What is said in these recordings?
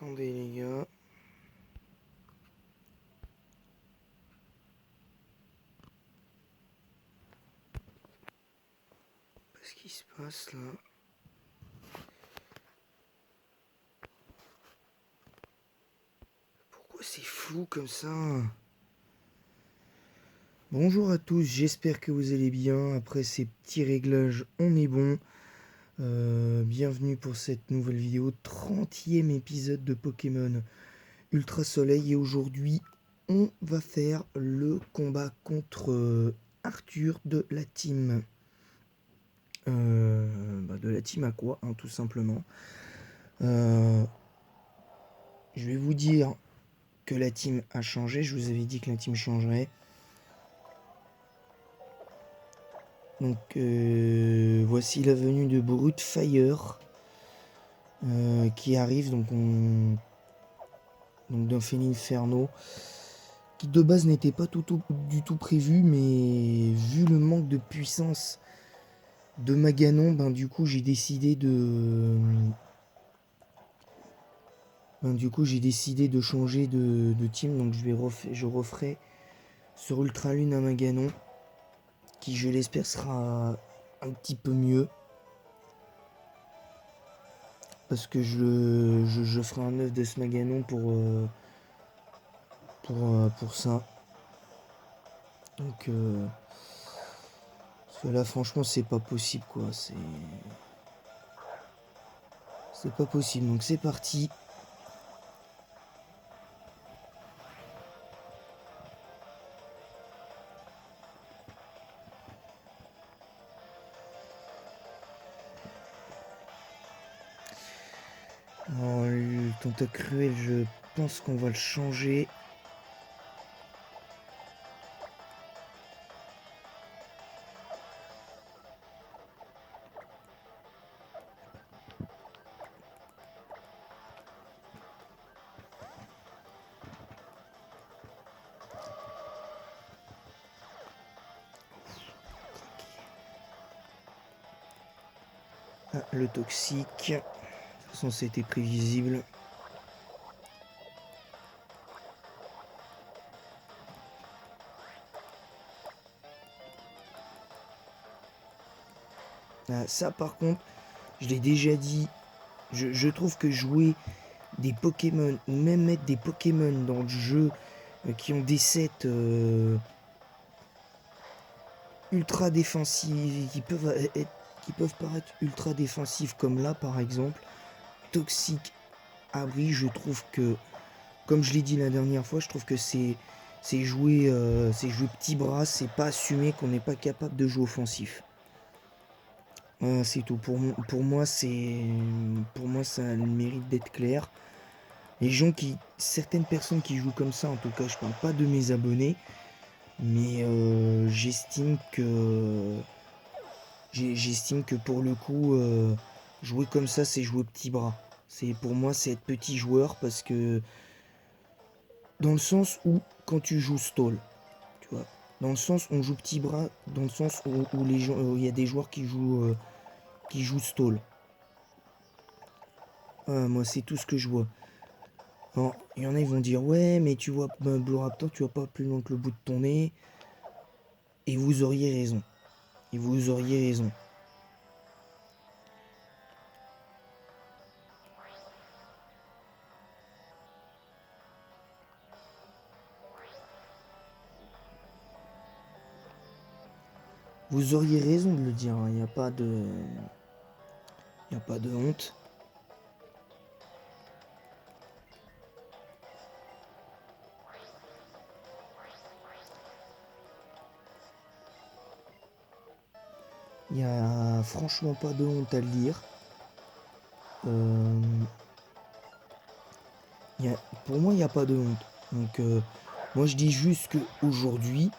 Attendez les gars. Qu'est-ce qui se passe là? Pourquoi c'est flou comme ça? Bonjour à tous, j'espère que vous allez bien. Après ces petits réglages, on est bon. Bienvenue pour cette nouvelle vidéo, 30e épisode de Pokémon Ultra Soleil. Et aujourd'hui, on va faire le combat contre Arthur de la team. De la team Aqua, hein, tout simplement. Je vais vous dire que la team a changé. Je vous avais dit que la team changerait. Donc voici la venue de Brutefire qui arrive donc d'un Félinferno qui de base n'était pas du tout prévu, mais vu le manque de puissance de Maganon, du coup j'ai décidé de changer de team. Donc je referai sur Ultra Lune à Maganon, qui je l'espère sera un petit peu mieux. Parce que je ferai un œuf de ce Maganon pour ça. Donc parce que là franchement c'est pas possible quoi. C'est pas possible. Donc c'est parti. Alors, le Tentacruel, je pense qu'on va le changer. Ah, le toxique. De toute façon c'était prévisible. Ah, ça par contre, je l'ai déjà dit, je trouve que jouer des Pokémon, ou même mettre des Pokémon dans le jeu qui ont des sets ultra défensifs, qui peuvent paraître ultra défensifs, comme là par exemple, Toxique, Abri, je trouve que, comme je l'ai dit la dernière fois, je trouve que c'est jouer petit bras, c'est pas assumer qu'on n'est pas capable de jouer offensif. C'est tout. Pour moi, ça a le mérite d'être clair. Certaines personnes qui jouent comme ça, en tout cas, je parle pas de mes abonnés, mais j'estime que pour le coup, jouer comme ça, c'est jouer petit bras. Pour moi, c'est être petit joueur, parce que dans le sens où quand tu joues stall, tu vois, dans le sens où on joue petit bras, dans le sens où les gens, il y a des joueurs qui jouent stall. Moi, c'est tout ce que je vois. Alors, il y en a, ils vont dire ouais, mais tu vois, Blue Raptor, tu vois pas plus loin que le bout de ton nez. Et vous auriez raison. Et vous auriez raison. Vous auriez raison de le dire. Il n'y a pas de, il n'y a pas de honte. Il n'y a franchement pas de honte à le dire. Pour moi, il n'y a pas de honte. Donc, moi, je dis juste qu'aujourd'hui,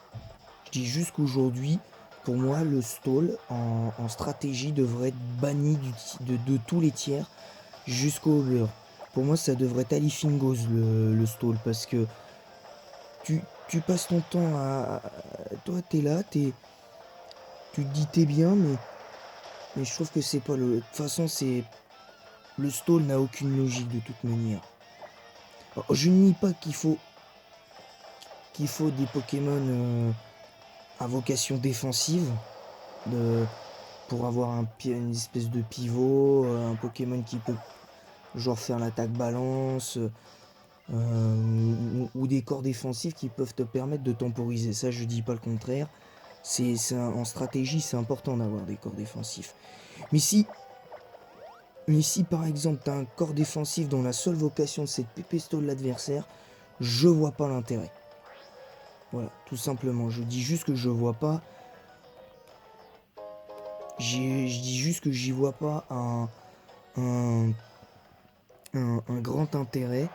pour moi, le stall en stratégie devrait être banni de tous les tiers jusqu'au Hover. Pour moi, ça devrait être Alifingos le stall, parce que tu passes ton temps toi, t'es là, tu te dis t'es bien, mais je trouve que c'est pas le... De toute façon, le stall n'a aucune logique de toute manière. Alors, je ne nie pas qu'il faut des Pokémon à vocation défensive pour avoir une espèce de pivot, un Pokémon qui peut genre faire l'attaque balance, ou des corps défensifs qui peuvent te permettre de temporiser. Ça, je dis pas le contraire. En stratégie, c'est important d'avoir des corps défensifs. Mais si par exemple tu as un corps défensif dont la seule vocation c'est de pépésto l'adversaire, je vois pas l'intérêt. Voilà, tout simplement. Je dis juste que je vois pas. Je dis juste que j'y vois pas un grand intérêt.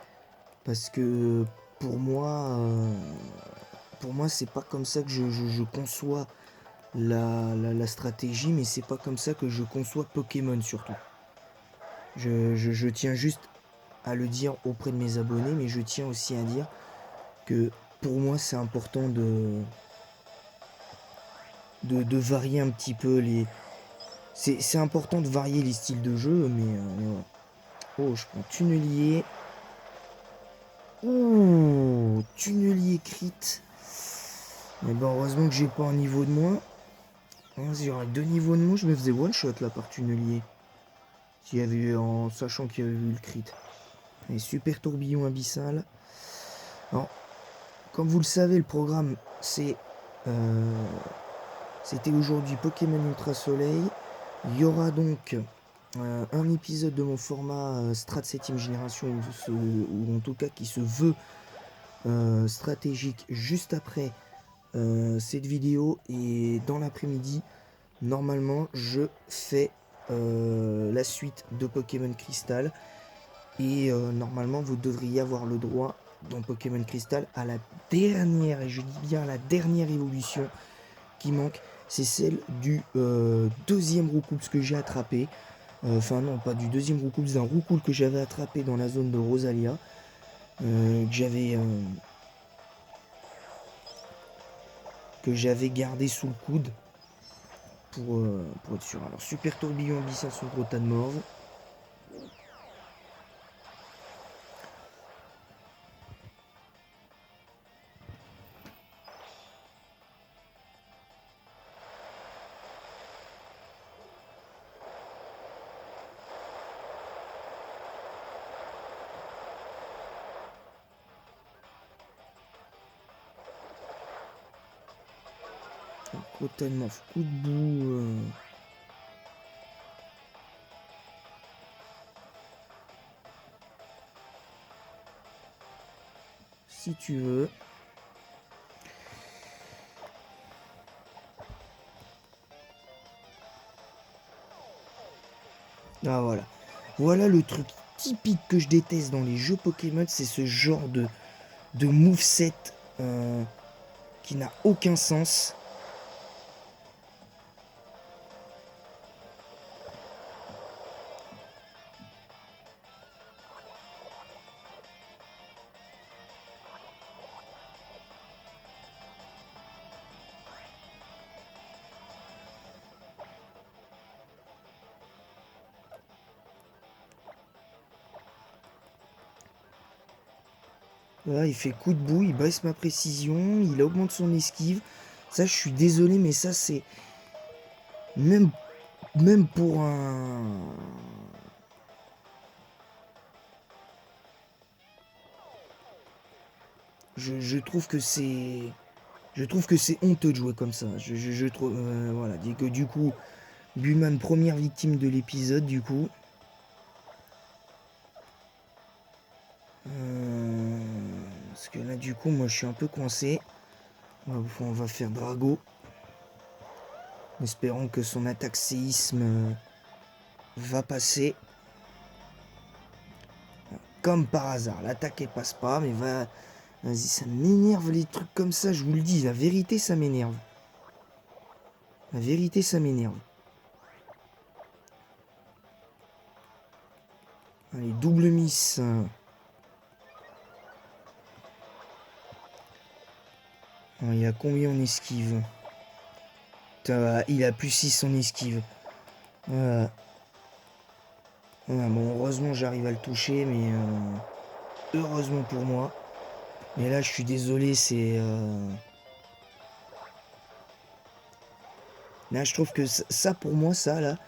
Parce que pour moi, c'est pas comme ça que je conçois la stratégie, mais c'est pas comme ça que je conçois Pokémon surtout. Je tiens juste à le dire auprès de mes abonnés, mais je tiens aussi à dire que pour moi c'est important de varier un petit peu les... C'est important de varier les styles de jeu, mais voilà. Oh, je prends Tunnelier. Ouh, Tunnelier crit. Mais bon, heureusement que j'ai pas un niveau de moins. Si j'aurais 2 niveaux de moins, je me faisais one shot là par Tunnelier. S'il y avait eu, en sachant qu'il y avait eu le crit. Et super tourbillon abyssal. Alors, comme vous le savez, le programme c'était aujourd'hui Pokémon Ultra Soleil. Il y aura donc un épisode de mon format Strat 7ème génération, ou en tout cas qui se veut stratégique juste après cette vidéo. Et dans l'après-midi, normalement, je fais la suite de Pokémon Crystal. Et normalement, vous devriez avoir le droit dans Pokémon Crystal à la dernière, et je dis bien la dernière évolution qui manque. C'est celle du deuxième Roucoups que j'ai attrapé. Enfin non, pas du deuxième Roucoups, d'un Roucoule que j'avais attrapé dans la zone de Rosalia. Que j'avais gardé sous le coude pour être sûr. Alors super tourbillon abyssal sur Grotta de Morve. Grotta de Morve, coup de boue. Si tu veux. Ah voilà. Voilà le truc typique que je déteste dans les jeux Pokémon, c'est ce genre de moveset qui n'a aucun sens. Là, il fait coup de boue, il baisse ma précision, il augmente son esquive. Ça, je suis désolé, mais ça, c'est... Même pour un... Je trouve que c'est... Je trouve que c'est honteux de jouer comme ça. Je trouve... voilà, dit que du coup, Bulman, première victime de l'épisode, du coup. Parce que là, du coup, moi, je suis un peu coincé. On va faire Drago. Espérons que son attaque séisme va passer. Comme par hasard, l'attaque elle passe pas, mais va... Vas-y, ça m'énerve les trucs comme ça, je vous le dis, la vérité ça m'énerve. La vérité ça m'énerve. Allez, double miss. Il a combien en esquive? Il a plus 6 en esquive. Voilà. Bon, heureusement j'arrive à le toucher, mais... heureusement pour moi. Mais là, je suis désolé, c'est... Là, je trouve que ça, pour moi, ça, là,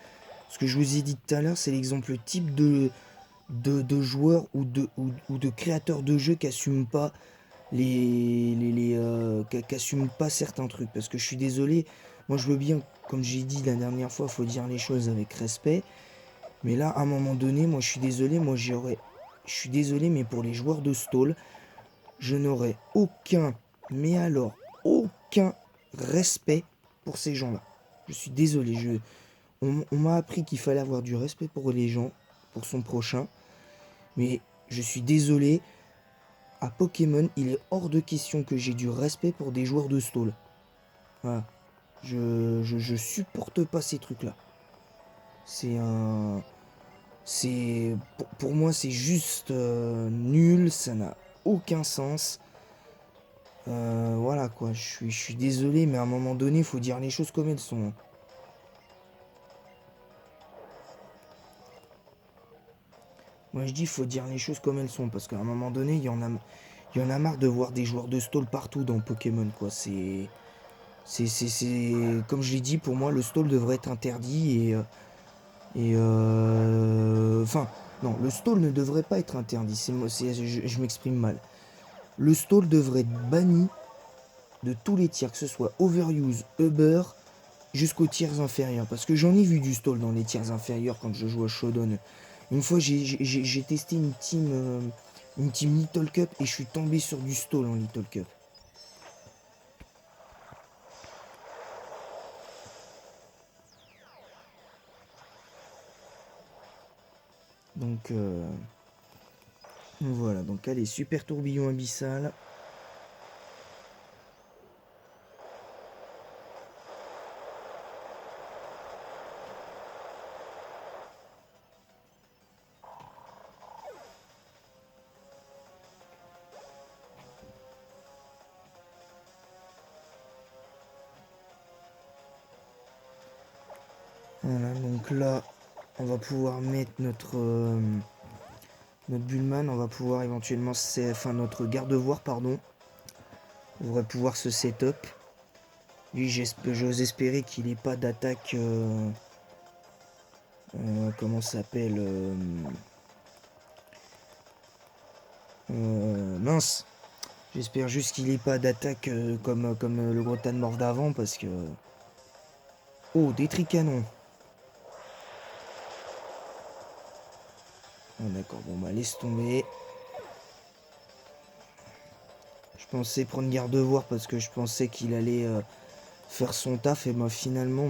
ce que je vous ai dit tout à l'heure, c'est l'exemple type de joueur ou de créateur de jeu qui assume pas qui assume pas certains trucs. Parce que je suis désolé, moi, je veux bien, comme j'ai dit la dernière fois, faut dire les choses avec respect. Mais là, à un moment donné, moi, je suis désolé, je suis désolé, mais pour les joueurs de stall, je n'aurais aucun, mais alors aucun respect pour ces gens-là. Je suis désolé, on m'a appris qu'il fallait avoir du respect pour les gens, pour son prochain, mais je suis désolé, à Pokémon, il est hors de question que j'ai du respect pour des joueurs de stall. Voilà. Je supporte pas ces trucs-là. C'est un... C'est... Pour moi, c'est juste nul, ça n'a aucun sens. Voilà quoi, je suis désolé, mais à un moment donné, il faut dire les choses comme elles sont. Moi je dis, il faut dire les choses comme elles sont, parce qu'à un moment donné, il y en a marre de voir des joueurs de stall partout dans Pokémon, quoi. Comme je l'ai dit, pour moi, le stall devrait être interdit enfin, non, le stall ne devrait pas être interdit, je m'exprime mal. Le stall devrait être banni de tous les tiers, que ce soit Overuse, Uber, jusqu'aux tiers inférieurs. Parce que j'en ai vu du stall dans les tiers inférieurs quand je joue à Shodown. Une fois, j'ai testé une team Little Cup et je suis tombé sur du stall en Little Cup. Donc, voilà. Donc, allez, super tourbillon abyssal. Voilà, donc là, on va pouvoir mettre notre Bullman, on va pouvoir éventuellement, enfin notre garde-voir, pardon, on devrait pouvoir se setup. Lui, j'ose espérer qu'il n'ait pas d'attaque, comment ça s'appelle, mince, j'espère juste qu'il n'ait pas d'attaque comme le Grotan mort d'avant, parce que... Oh, des tricanons. Ah, d'accord, bon bah laisse tomber. Je pensais prendre garde-voir parce que je pensais qu'il allait faire son taf et moi finalement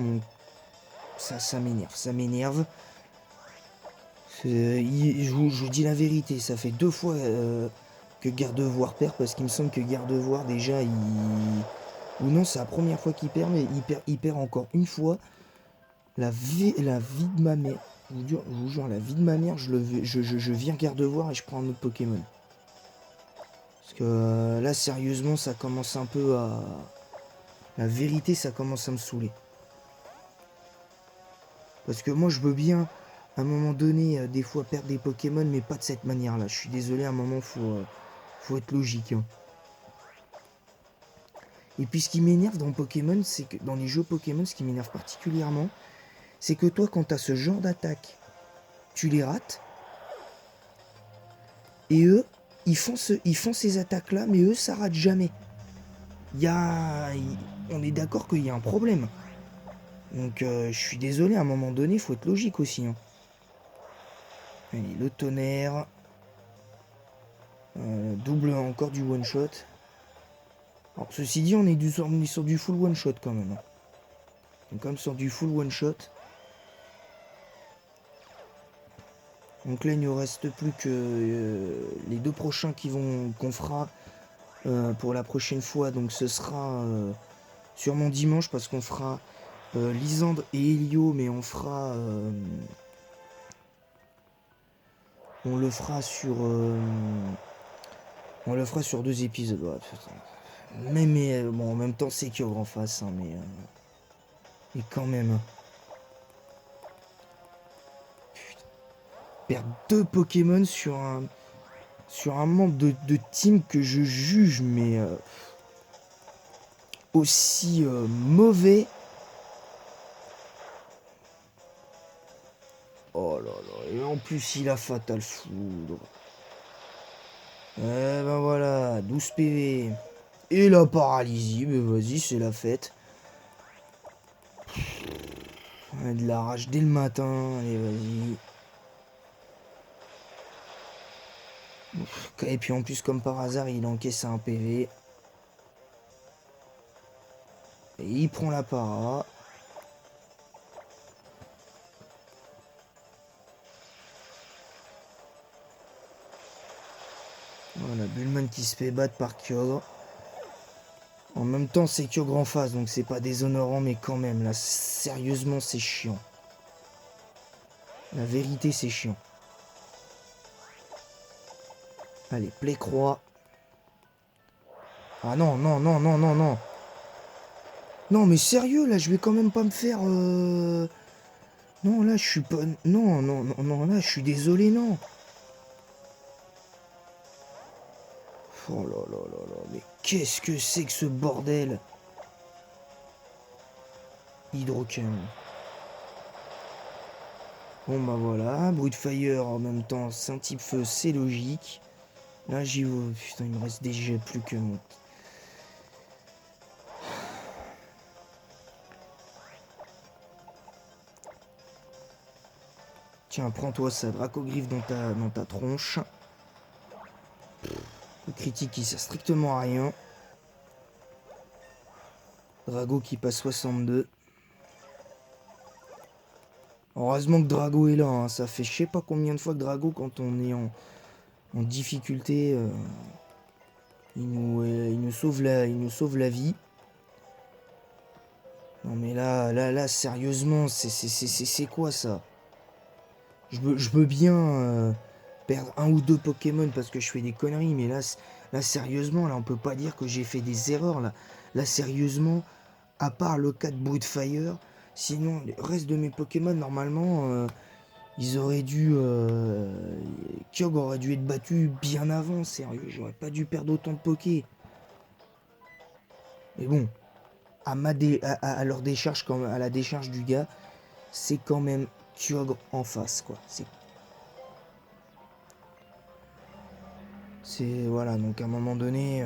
ça m'énerve, ça m'énerve. Je vous dis la vérité, ça fait 2 fois que garde-voir perd parce qu'il me semble que garde-voir déjà il... Ou non, c'est la première fois qu'il perd, mais il perd encore une fois. La vie de ma mère. Je vous jure, la vie de ma mère, je viens garde-voir et je prends un autre Pokémon. Parce que là, sérieusement, ça commence un peu à... La vérité, ça commence à me saouler. Parce que moi, je veux bien, à un moment donné, des fois perdre des Pokémon, mais pas de cette manière-là. Je suis désolé, à un moment, faut être logique. Hein. Et puis, ce qui m'énerve dans Pokémon, c'est que dans les jeux Pokémon, ce qui m'énerve particulièrement, c'est que toi, quand t'as ce genre d'attaque, tu les rates. Et eux, ils font ces attaques-là, mais eux, ça rate jamais. On est d'accord qu'il y a un problème. Donc, je suis désolé, à un moment donné, il faut être logique aussi. Hein. Allez, le tonnerre. Double encore du one shot. Alors, ceci dit, on est sur du full one shot quand même. Hein. Donc, comme sur du full one shot. Donc là, il ne reste plus que les 2 prochains qu'on fera pour la prochaine fois. Donc, ce sera sûrement dimanche parce qu'on fera Lysandre et Helio, mais on le fera sur 2 épisodes. Ouais, mais bon, en même temps, c'est Kyogre en face, hein, mais quand même. Hein. Perdre 2 Pokémon sur un... sur un membre de team que je juge, mais aussi mauvais. Oh là là, et en plus il a Fatal Foudre. Eh ben voilà, 12 PV. Et la paralysie, mais vas-y, c'est la fête. De la rage dès le matin, allez vas-y. Et puis en plus, comme par hasard, il encaisse un PV. Et il prend la para. Voilà, Bullman qui se fait battre par Kyogre. En même temps, c'est Kyogre en face, donc c'est pas déshonorant, mais quand même, là, sérieusement, c'est chiant. La vérité, c'est chiant. Allez, play croix. Ah non, non, non, non, non, non. Non, mais sérieux, là, je vais quand même pas me faire... Non, là, je suis pas... Non, non, non, non, là, je suis désolé, non. Oh là là là là, mais qu'est-ce que c'est que ce bordel? Hydrocanon. Bon bah voilà, bruit de fire en même temps, c'est un type feu, c'est logique. Là j'y vais, putain il me reste déjà plus que mon... Tiens, prends-toi ça, Dracogriffe dans ta tronche. Le critique qui sert strictement à rien. Drago qui passe 62. Heureusement que Drago est là, hein. Ça fait je sais pas combien de fois que Drago, quand on est en difficulté, il nous sauve il nous sauve la vie. Non mais là, sérieusement, c'est quoi ça? Je veux bien perdre un ou deux Pokémon parce que je fais des conneries, mais là sérieusement, là, on peut pas dire que j'ai fait des erreurs, là. Là, sérieusement, à part le cas de Brutefire, sinon, le reste de mes Pokémon, normalement, ils auraient dû... Kyogre aurait dû être battu bien avant, sérieux, j'aurais pas dû perdre autant de Poké. Mais bon, à leur décharge, à la décharge du gars, c'est quand même Kyogre en face, quoi. C'est voilà, donc à un moment donné,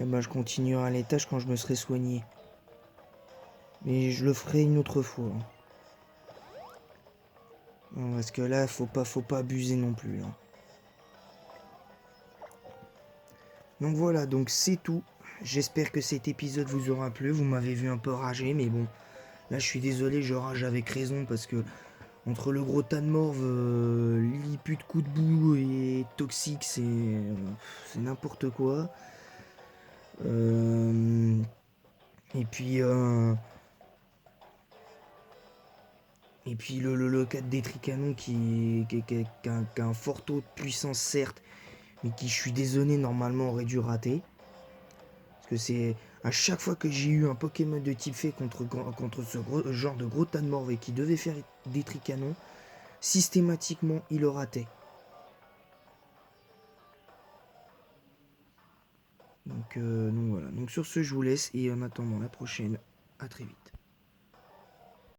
eh ben, je continuerai à l'étage quand je me serai soigné. Mais je le ferai une autre fois, hein. Non, parce que là, faut pas abuser non plus, là. Donc voilà, donc c'est tout. J'espère que cet épisode vous aura plu. Vous m'avez vu un peu rager, mais bon, là je suis désolé, je rage avec raison parce que entre le gros tas de morve, Lilliput, coup de boue et toxique, c'est n'importe quoi. Et puis le 4 des tricanons qui a un fort taux de puissance certes, mais qui je suis désolé normalement aurait dû rater. Parce que c'est à chaque fois que j'ai eu un Pokémon de type fée contre ce genre de gros tas de morve et qui devait faire des tricanons, systématiquement il le ratait. Donc voilà. Donc sur ce je vous laisse et en attendant la prochaine, à très vite.